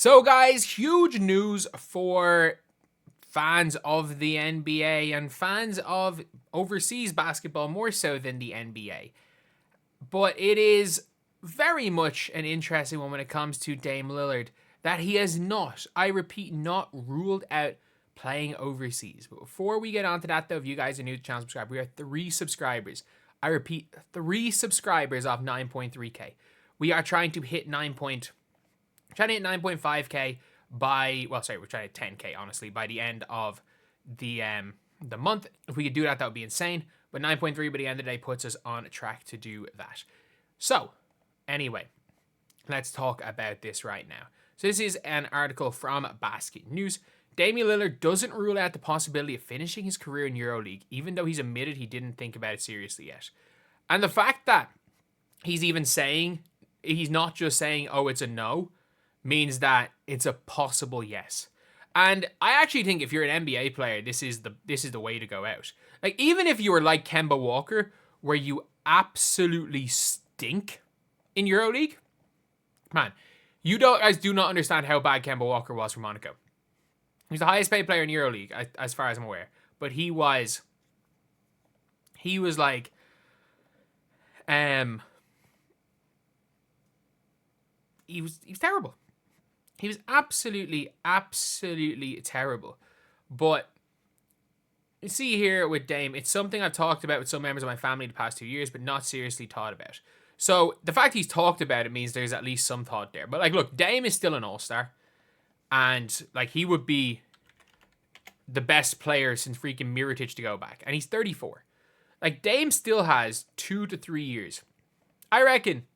So guys, huge news for fans of the NBA and fans of overseas basketball more so than the NBA. But it is very much an interesting one when it comes to Dame Lillard that he has not, I repeat, not ruled out playing overseas. But before we get on to that though, if you guys are new to the channel, subscribe. We are 3 subscribers. I repeat, 3 subscribers off 9.3k. We are trying to hit 9.5k by, well, sorry, we're trying to 10k honestly by the end of the month. If we could do that, that would be insane. But 9.3 by the end of the day puts us on track to do that. So, anyway, let's talk about this right now. So this is an article from Basket News. Damian Lillard doesn't rule out the possibility of finishing his career in EuroLeague, even though he's admitted he didn't think about it seriously yet. And the fact that he's even saying, he's not just saying, oh, it's a no, means that it's a possible yes. And I actually think if you're an NBA player, this is the way to go out. Like, even if you were like Kemba Walker, where you absolutely stink in EuroLeague, man, you guys do not understand how bad Kemba Walker was for Monaco. He's the highest paid player in EuroLeague, as far as I'm aware. But he was like, he was terrible. He was absolutely terrible. But you see here with Dame, it's something I've talked about with some members of my family the past 2 years, but not seriously thought about. So the fact he's talked about it means there's at least some thought there. But like, look, Dame is still an all-star. And like, he would be the best player since freaking Mirotic to go back. And he's 34. Like, Dame still has 2 to 3 years. I reckon,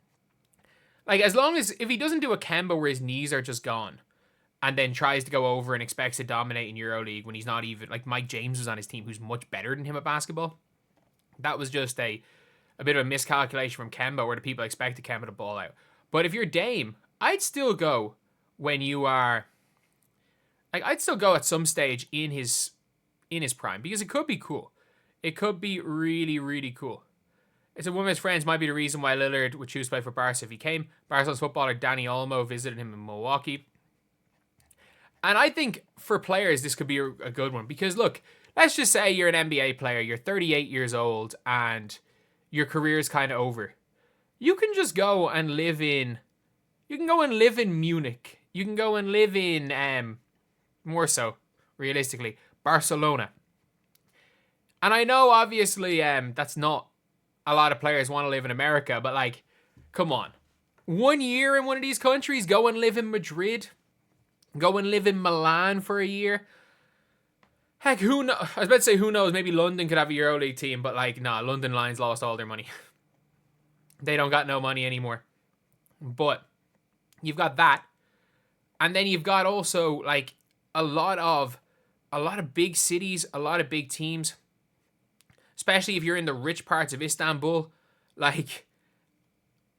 like, as long as, if he doesn't do a Kemba where his knees are just gone and then tries to go over and expects to dominate in EuroLeague when he's not even, like, Mike James was on his team who's much better than him at basketball. That was just a bit of a miscalculation from Kemba where the people expected Kemba to ball out. But if you're Dame, I'd still go when you are, like, I'd still go at some stage in his prime because it could be cool. It could be really, really cool. It's one of his friends might be the reason why Lillard would choose to play for Barca if he came. Barcelona's footballer Danny Olmo visited him in Milwaukee. And I think for players, this could be a good one. Because look, let's just say you're an NBA player. You're 38 years old and your career is kind of over. You can just go and live in... You can go and live in Munich. You can go and live in, more so, realistically, Barcelona. And I know, obviously, that's not... A lot of players want to live in America, but like, come on. 1 year in one of these countries, go and live in Madrid, go and live in Milan for a year. Heck, I was about to say, who knows, maybe London could have a EuroLeague team, but like, nah, London Lions lost all their money. They don't got no money anymore. But you've got that. And then you've got also like a lot of big cities, a lot of big teams. Especially if you're in the rich parts of Istanbul. Like,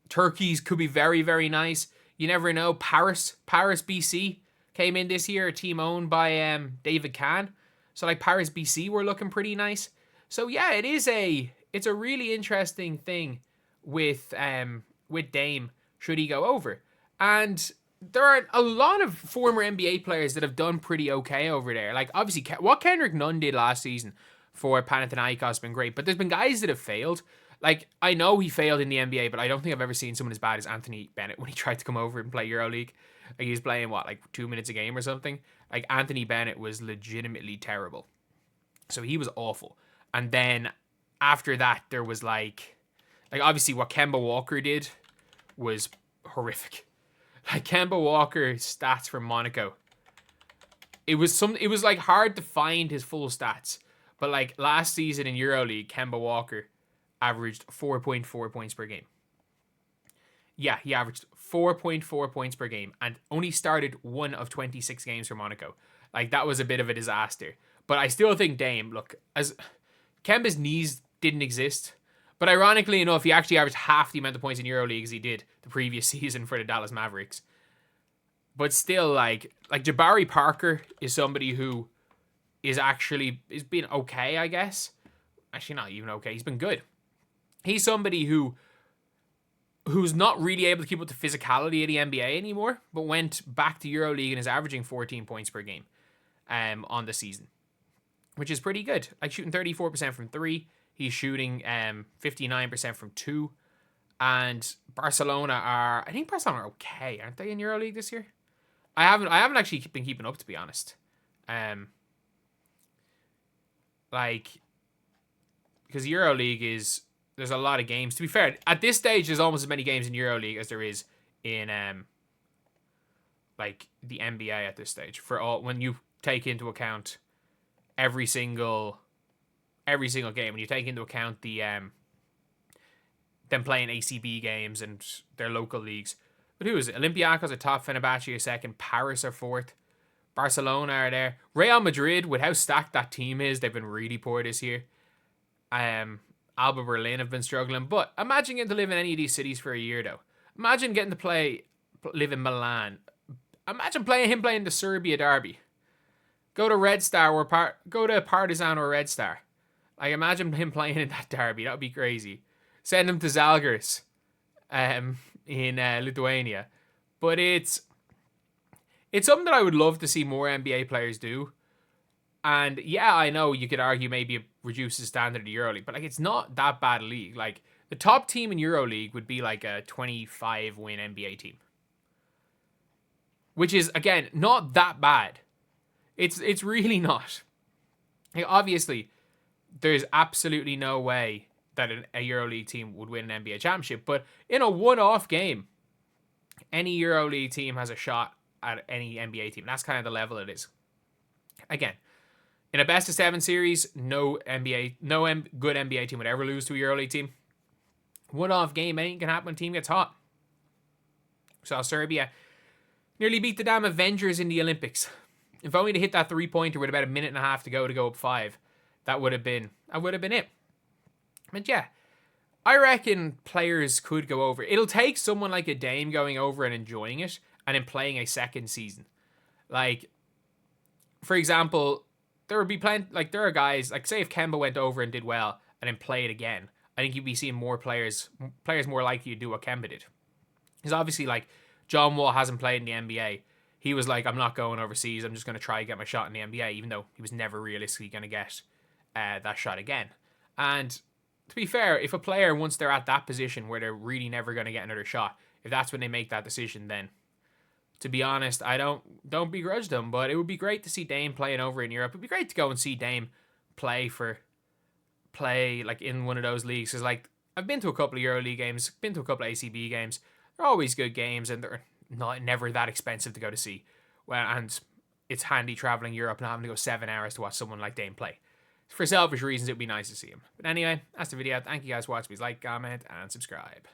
Turkey's could be very, very nice. You never know. Paris, BC came in this year. A team owned by David Kahn. So, like, Paris, BC were looking pretty nice. So, yeah, it's a really interesting thing with Dame, should he go over. And there are a lot of former NBA players that have done pretty okay over there. Like, obviously, what Kendrick Nunn did last season for Panathinaikos has been great. But there's been guys that have failed. Like, I know he failed in the NBA, but I don't think I've ever seen someone as bad as Anthony Bennett when he tried to come over and play EuroLeague. Like, he was playing, like 2 minutes a game or something? Like, Anthony Bennett was legitimately terrible. So he was awful. And then after that, there was like obviously what Kemba Walker did was horrific. Like, Kemba Walker's stats for Monaco. It was like hard to find his full stats. But, like, last season in EuroLeague, Kemba Walker averaged 4.4 points per game. Yeah, he averaged 4.4 points per game and only started 1 of 26 games for Monaco. Like, that was a bit of a disaster. But I still think Dame, look, as Kemba's knees didn't exist. But ironically enough, he actually averaged half the amount of points in EuroLeague as he did the previous season for the Dallas Mavericks. But still, like Jabari Parker is somebody who is been okay, I guess. Actually, not even okay. He's been good. He's somebody who who's not really able to keep up the physicality of the NBA anymore, but went back to EuroLeague and is averaging 14 points per game on the season, which is pretty good. Like shooting 34% from 3. He's shooting 59% from 2. And Barcelona are okay, aren't they, in EuroLeague this year? I haven't actually been keeping up, to be honest. Because EuroLeague there's a lot of games. To be fair, at this stage, there's almost as many games in EuroLeague as there is in the NBA at this stage. For all, when you take into account every single game, when you take into account the them playing ACB games and their local leagues. But who is it? Olympiacos are top, Fenerbahce are second, Paris are fourth, Barcelona are there. Real Madrid, with how stacked that team is, they've been really poor this year. Alba Berlin have been struggling. But imagine getting to live in any of these cities for a year, though. Imagine getting to live in Milan. Imagine playing the Serbia derby. Go to Red Star or go to Partizan or Red Star. Like, imagine him playing in that derby. That would be crazy. Send him to Zalgiris in Lithuania. But it's something that I would love to see more NBA players do. And yeah, I know you could argue maybe it reduces the standard of EuroLeague, but like, it's not that bad a league. Like, the top team in EuroLeague would be like a 25-win NBA team, which is, again, not that bad. It's really not. Like, obviously, there's absolutely no way that a EuroLeague team would win an NBA championship, but in a one-off game, any EuroLeague team has a shot at any NBA team. That's kind of the level it is. Again, in a best-of-7 series, no good NBA team would ever lose to a EuroLeague team. One-off game, anything can happen when a team gets hot. So Serbia nearly beat the damn Avengers in the Olympics. If only to hit that three-pointer with about a minute and a half to go up 5, that would have been it. But yeah, I reckon players could go over. It'll take someone like a Dame going over and enjoying it, and then playing a second season. Like, for example, there would be there are guys, like, say if Kemba went over and did well and then played again, I think you'd be seeing more players more likely to do what Kemba did. Because obviously, like, John Wall hasn't played in the NBA. He was like, I'm not going overseas. I'm just going to try and get my shot in the NBA, even though he was never realistically going to get that shot again. And to be fair, if a player, once they're at that position where they're really never going to get another shot, if that's when they make that decision, then, to be honest, I don't begrudge them. But it would be great to see Dame playing over in Europe. It'd be great to go and see Dame play like in one of those leagues. Because, like, I've been to a couple of EuroLeague games, been to a couple of ACB games. They're always good games, and they're never that expensive to go to see. Well, and it's handy traveling Europe and having to go 7 hours to watch someone like Dame play. For selfish reasons, it'd be nice to see him. But anyway, that's the video. Thank you guys for watching. Please like, comment, and subscribe.